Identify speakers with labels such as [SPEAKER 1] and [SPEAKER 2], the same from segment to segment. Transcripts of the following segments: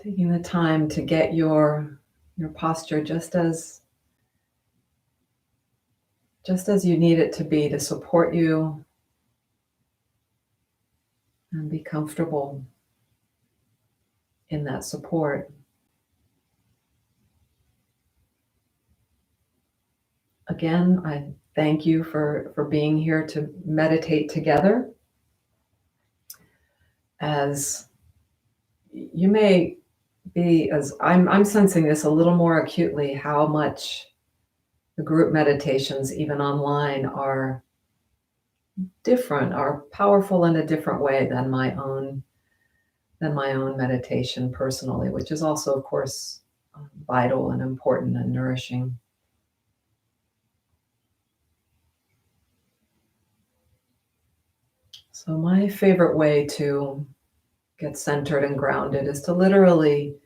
[SPEAKER 1] Taking the time to get your posture just as you need it to be to support you and be comfortable in that support. Again, I thank you for being here to meditate together. As you may be, as I'm sensing this a little more acutely, how much the group meditations, even online, are different, are powerful in a different way than my own meditation personally, which is also, of course, vital and important and nourishing. So my favorite way to get centered and grounded is to literally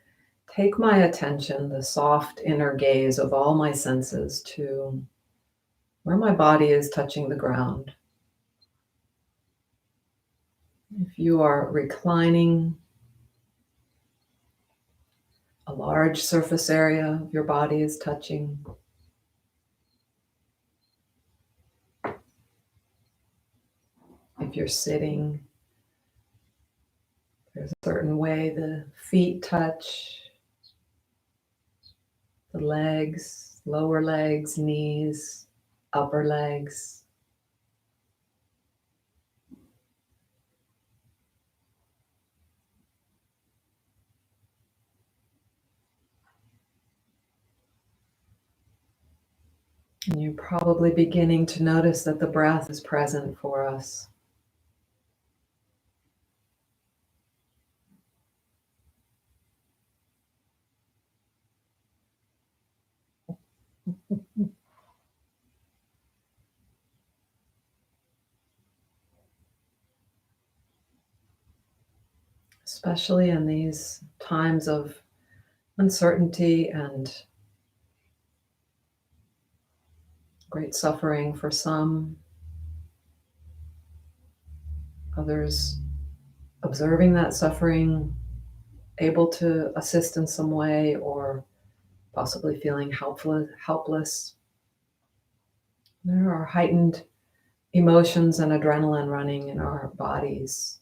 [SPEAKER 1] take my attention, the soft inner gaze of all my senses, to where my body is touching the ground. If you are reclining, a large surface area of your body is touching. If you're sitting, there's a certain way the feet touch, the legs, lower legs, knees, upper legs. And you're probably beginning to notice that the breath is present for us. Especially in these times of uncertainty and great suffering for some, others observing that suffering, able to assist in some way, or possibly feeling helpless. There are heightened emotions and adrenaline running in our bodies.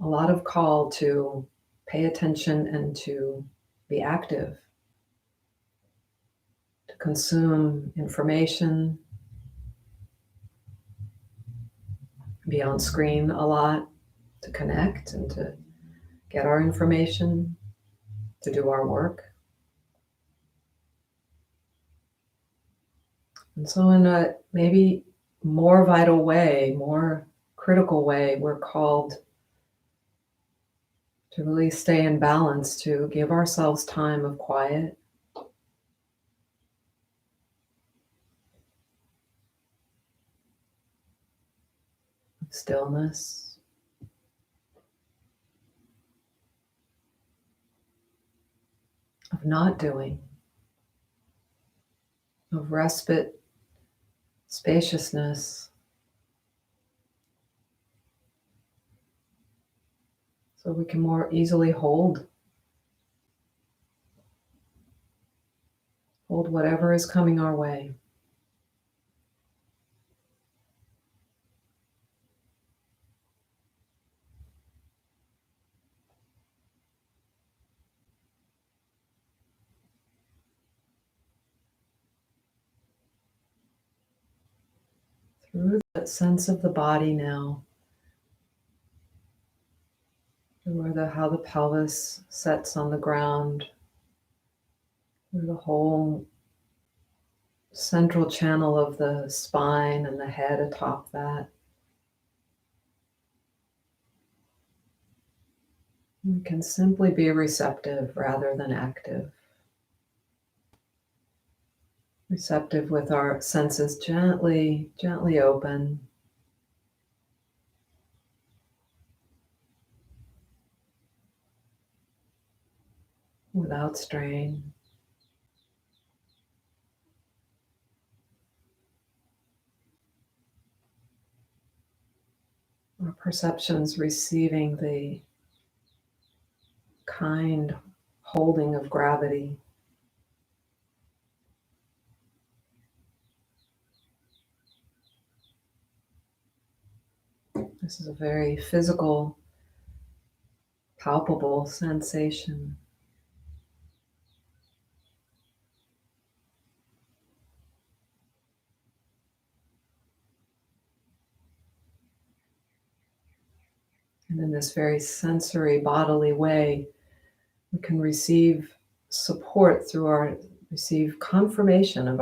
[SPEAKER 1] A lot of call to pay attention and to be active, to consume information, be on screen a lot, to connect and to get our information, to do our work. And so in a maybe more vital way, more critical way, we're called to really stay in balance, to give ourselves time of quiet, of stillness, of not doing, of respite, spaciousness, so we can more easily hold whatever is coming our way. Through that sense of the body now, through how the pelvis sets on the ground, through the whole central channel of the spine and the head atop that. We can simply be receptive rather than active. Receptive with our senses gently open. Without strain. Our perceptions receiving the kind holding of gravity. This is a very physical, palpable sensation. And in this very sensory, bodily way, we can receive support receive confirmation of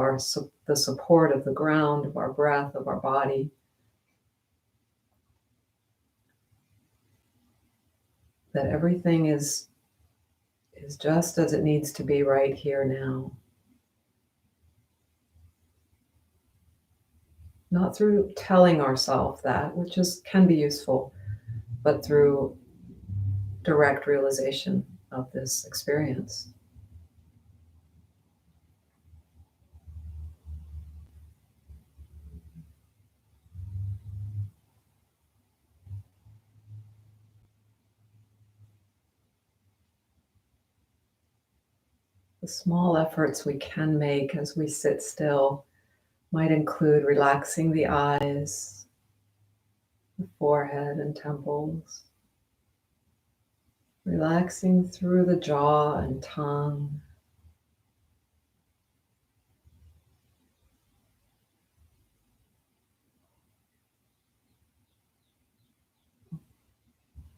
[SPEAKER 1] the support of the ground, of our breath, of our body. That everything is just as it needs to be right here now. Not through telling ourselves that, which can be useful, but through direct realization of this experience. The small efforts we can make as we sit still might include relaxing the eyes, the forehead and temples, relaxing through the jaw and tongue,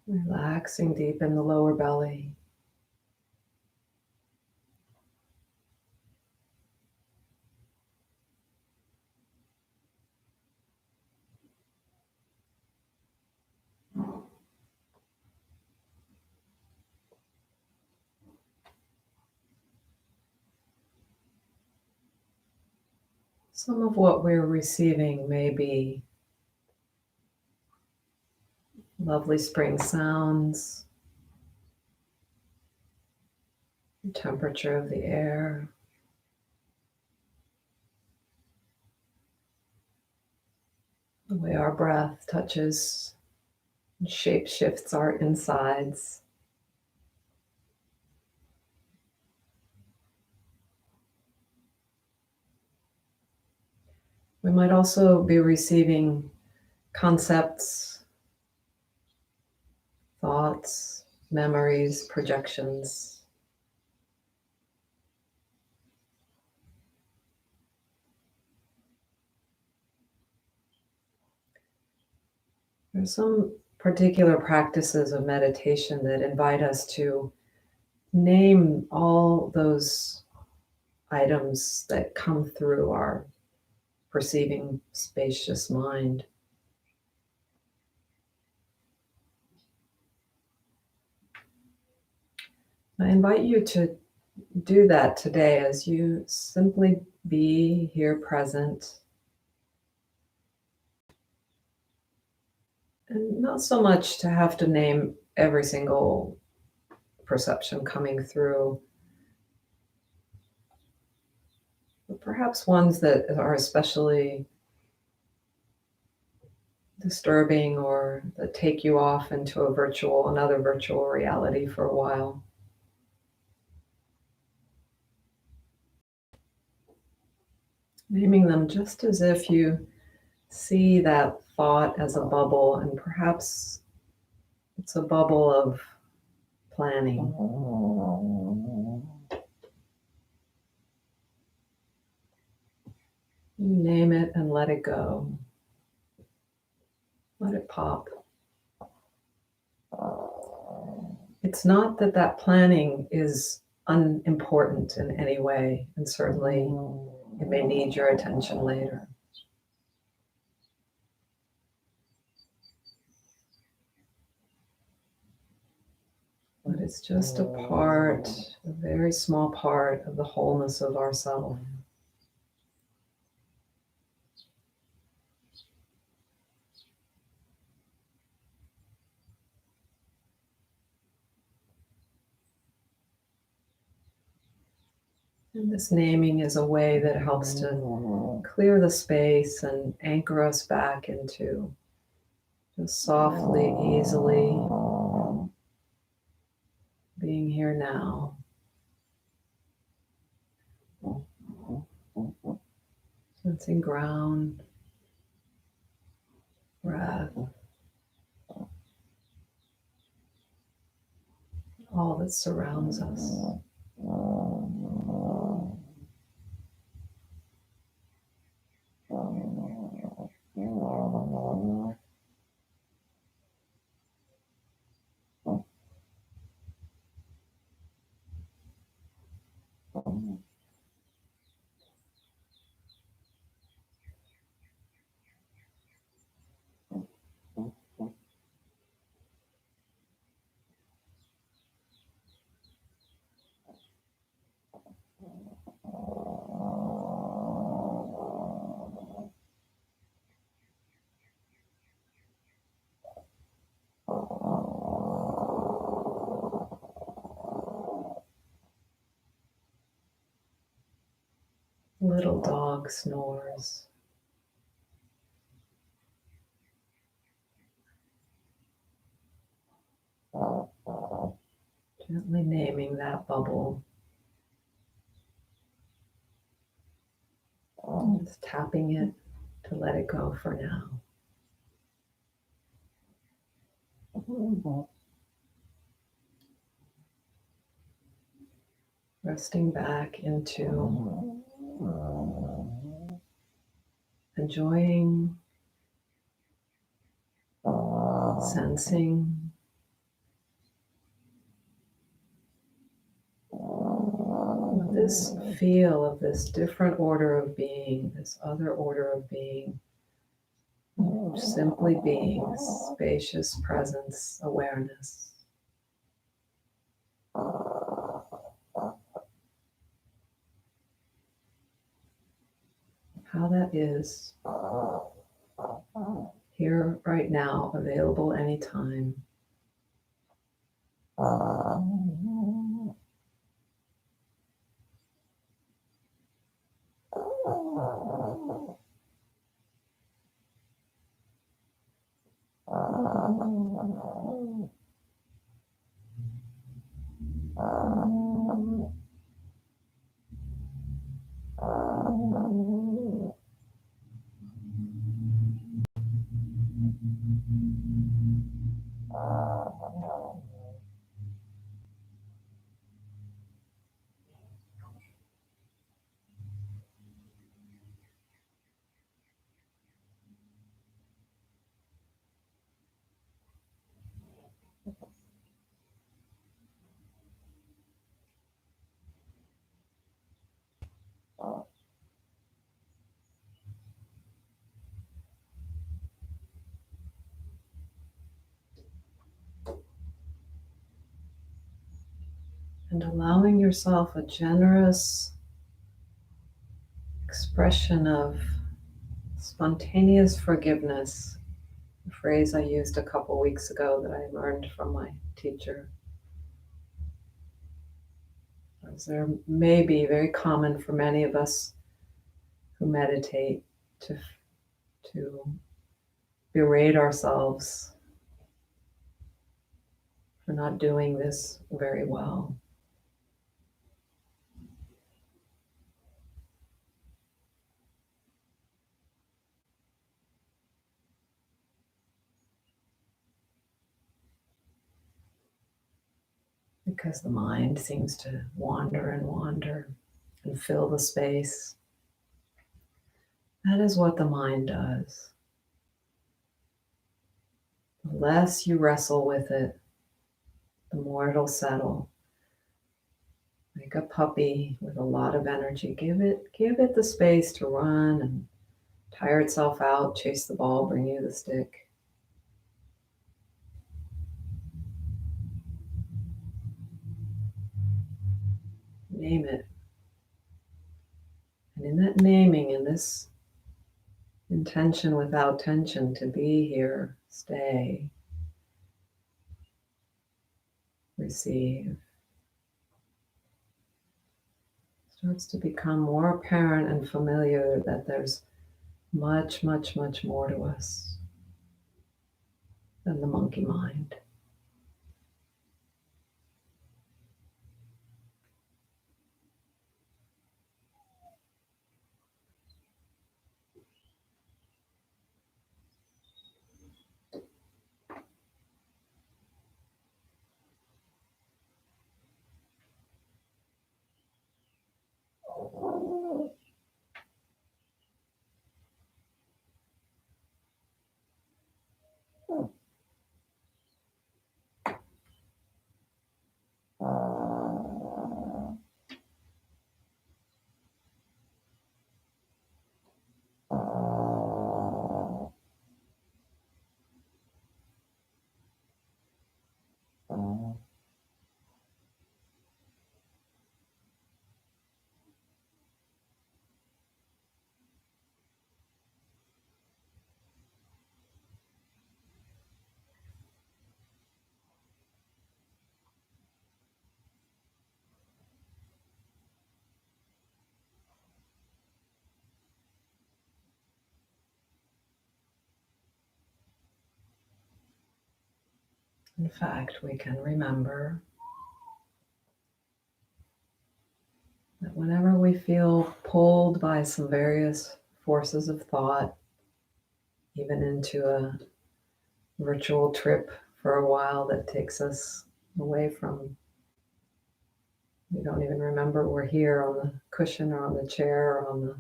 [SPEAKER 1] relaxing deep in the lower belly. Some of what we're receiving may be lovely spring sounds, the temperature of the air, the way our breath touches and shape shifts our insides. We might also be receiving concepts, thoughts, memories, projections. There's some particular practices of meditation that invite us to name all those items that come through our perceiving spacious mind. I invite you to do that today as you simply be here present. And not so much to have to name every single perception coming through, but perhaps ones that are especially disturbing or that take you off into another virtual reality for a while. Naming them just as if you see that thought as a bubble, and perhaps it's a bubble of planning. You name it and let it go. Let it pop. It's not that planning is unimportant in any way, and certainly it may need your attention later. But it's just a very small part of the wholeness of ourself. And this naming is a way that helps to clear the space and anchor us back into just softly, easily being here now. Sensing ground, breath, all that surrounds us. Little dog snores. Gently naming that bubble. Just tapping it to let it go for now. Resting back into enjoying, sensing, this feel of this different order of being, this other order of being, simply being, spacious presence, awareness. How that is here right now, available anytime. And allowing yourself a generous expression of spontaneous forgiveness, a phrase I used a couple weeks ago that I learned from my teacher. As there may be very common for many of us who meditate to berate ourselves for not doing this very well. Because the mind seems to wander and fill the space. That is what the mind does. The less you wrestle with it, the more it'll settle. Like a puppy with a lot of energy. Give it the space to run and tire itself out, chase the ball, bring you the stick. Name it. And in that naming, in this intention without tension to be here, stay, receive, starts to become more apparent and familiar that there's much, much, much more to us than the monkey mind. In fact, we can remember that whenever we feel pulled by some various forces of thought, even into a virtual trip for a while that takes us away from, we don't even remember we're here on the cushion or on the chair or on the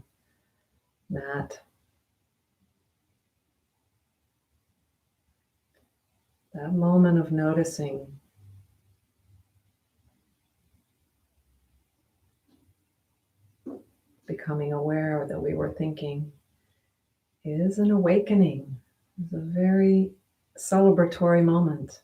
[SPEAKER 1] mat. That moment of noticing, becoming aware that we were thinking, is an awakening. It's a very celebratory moment.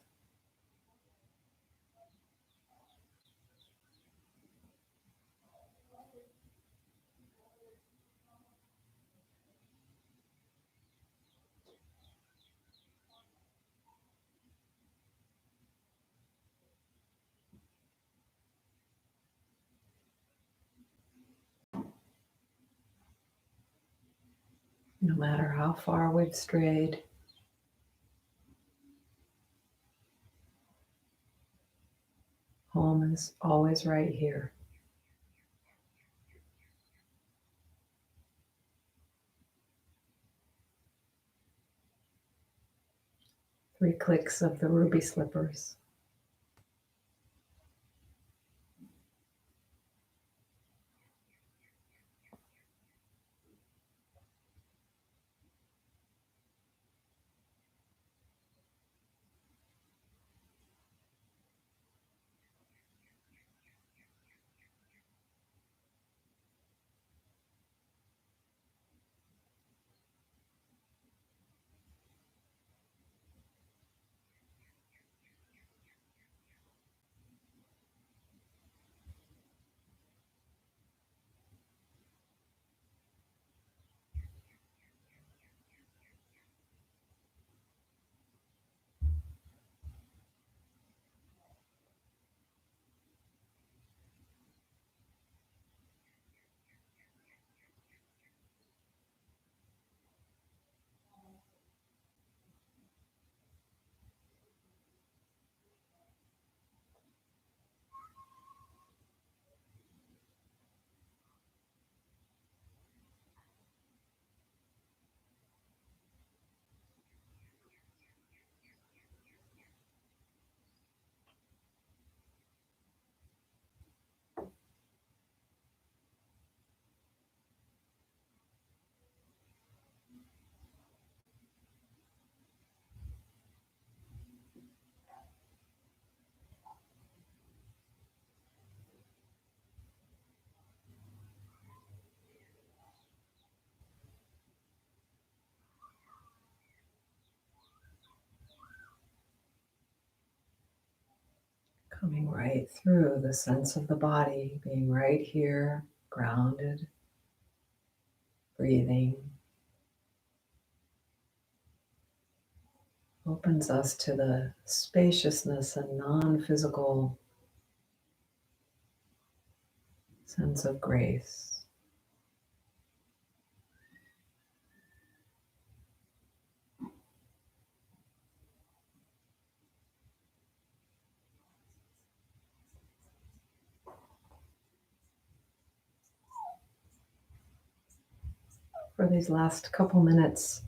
[SPEAKER 1] No matter how far we've strayed, home is always right here. Three clicks of the ruby slippers. Coming right through the sense of the body, being right here, grounded, breathing, opens us to the spaciousness and non-physical sense of grace. For these last couple minutes,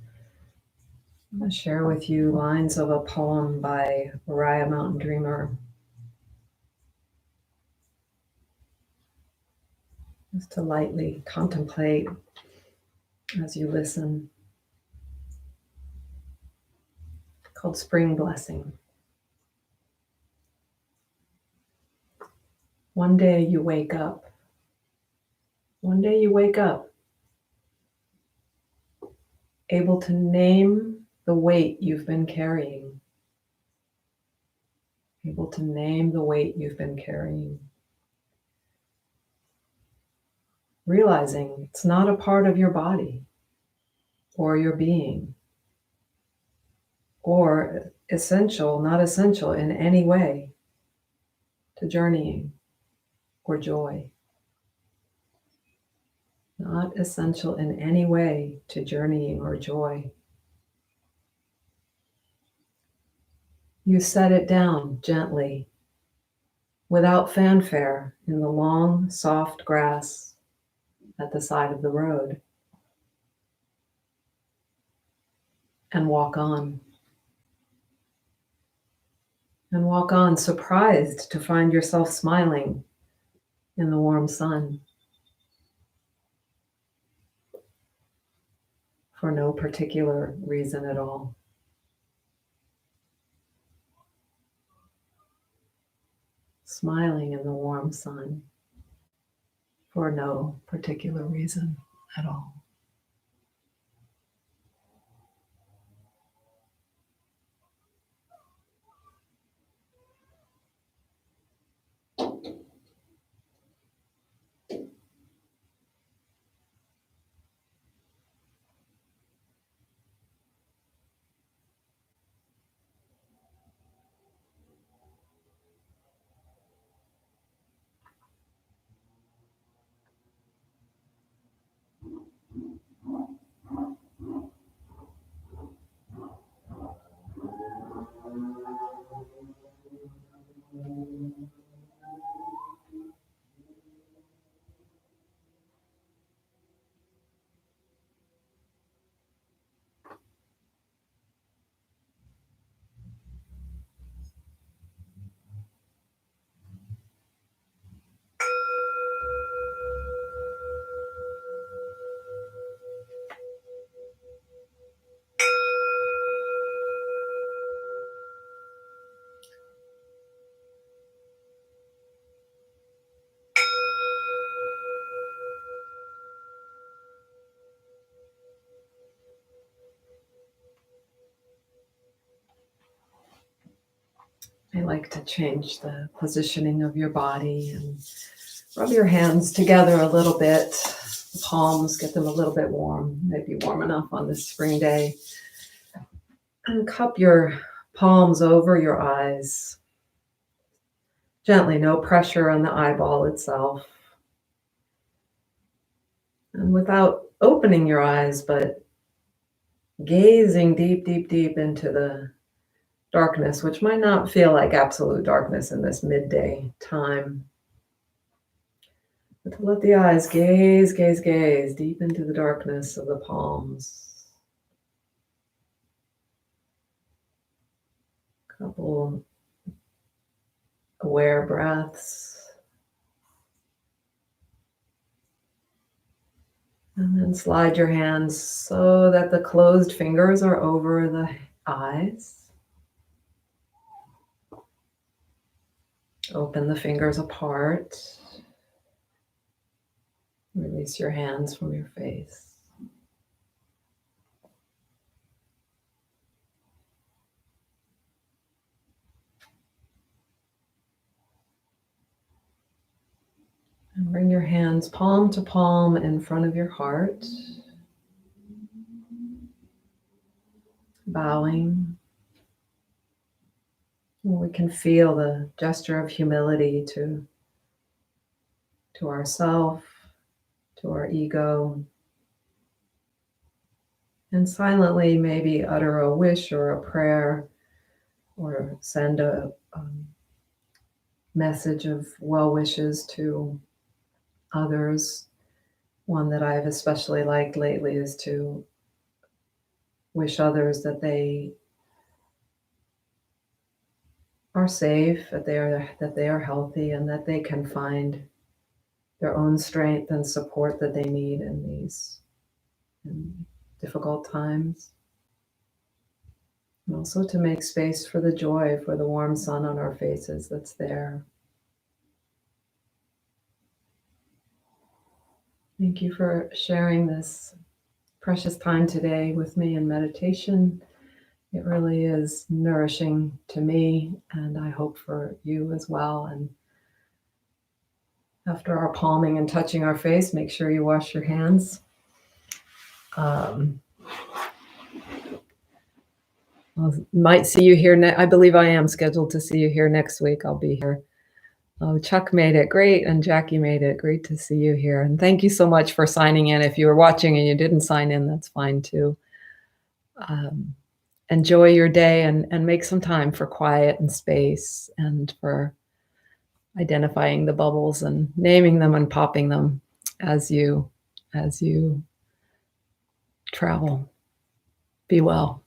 [SPEAKER 1] I'm going to share with you lines of a poem by Raya Mountain Dreamer. Just to lightly contemplate as you listen. Called Spring Blessing. One day you wake up. One day you wake up able to name the weight you've been carrying. Able to name the weight you've been carrying. Realizing it's not a part of your body or your being or not essential in any way to journeying or joy. Not essential in any way to journeying or joy. You set it down gently, without fanfare, in the long, soft grass at the side of the road, and walk on. And walk on, surprised to find yourself smiling in the warm sun for no particular reason at all. Smiling in the warm sun for no particular reason at all. I like to change the positioning of your body and rub your hands together a little bit. The palms, get them a little bit warm, maybe warm enough on this spring day. And cup your palms over your eyes. Gently, no pressure on the eyeball itself. And without opening your eyes, but gazing deep, deep, deep into the darkness, which might not feel like absolute darkness in this midday time. But to let the eyes gaze, gaze, gaze deep into the darkness of the palms. Couple aware breaths. And then slide your hands so that the closed fingers are over the eyes. Open the fingers apart. Release your hands from your face. And bring your hands palm to palm in front of your heart. Bowing. We can feel the gesture of humility to ourself, to our ego, and silently maybe utter a wish or a prayer or send a message of well wishes to others. One that I've especially liked lately is to wish others that they are safe, that they are healthy, and that they can find their own strength and support that they need in these difficult times. And also to make space for the joy, for the warm sun on our faces that's there. Thank you for sharing this precious time today with me in meditation. It really is nourishing to me, and I hope for you as well. And after our palming and touching our face, make sure you wash your hands. Might see you here. I believe I am scheduled to see you here next week. I'll be here. Oh, Chuck made it. Great. And Jackie made it. Great to see you here. And thank you so much for signing in. If you were watching and you didn't sign in, that's fine too. Enjoy your day and make some time for quiet and space and for identifying the bubbles and naming them and popping them as you travel. Be well.